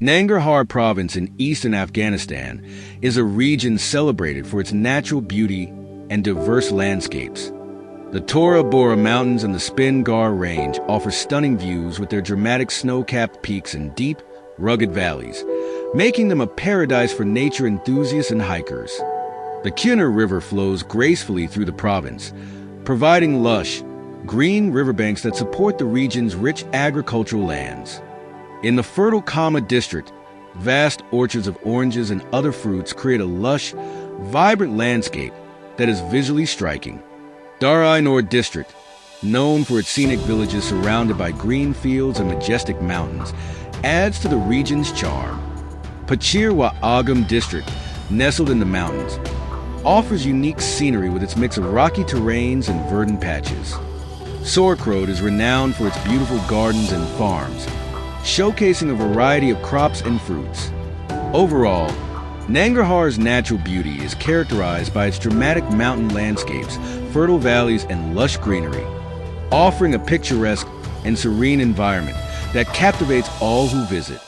Nangarhar province in eastern Afghanistan is a region celebrated for its natural beauty and diverse landscapes. The Tora Bora Mountains and the Spin-Gar Range offer stunning views with their dramatic snow-capped peaks and deep, rugged valleys, making them a paradise for nature enthusiasts and hikers. The Pachir River flows gracefully through the province, providing lush, green riverbanks that support the region's rich agricultural lands. In the fertile Kama district, vast orchards of oranges and other fruits create a lush, vibrant landscape that is visually striking. Nangarhar district, known for its scenic villages surrounded by green fields and majestic mountains, adds to the region's charm. Pachir Agam district, nestled in the mountains, offers unique scenery with its mix of rocky terrains and verdant patches. Sauerkraut is renowned for its beautiful gardens and farms, showcasing a variety of crops and fruits. Overall, Nangarhar's natural beauty is characterized by its dramatic mountain landscapes, fertile valleys, and lush greenery, offering a picturesque and serene environment that captivates all who visit.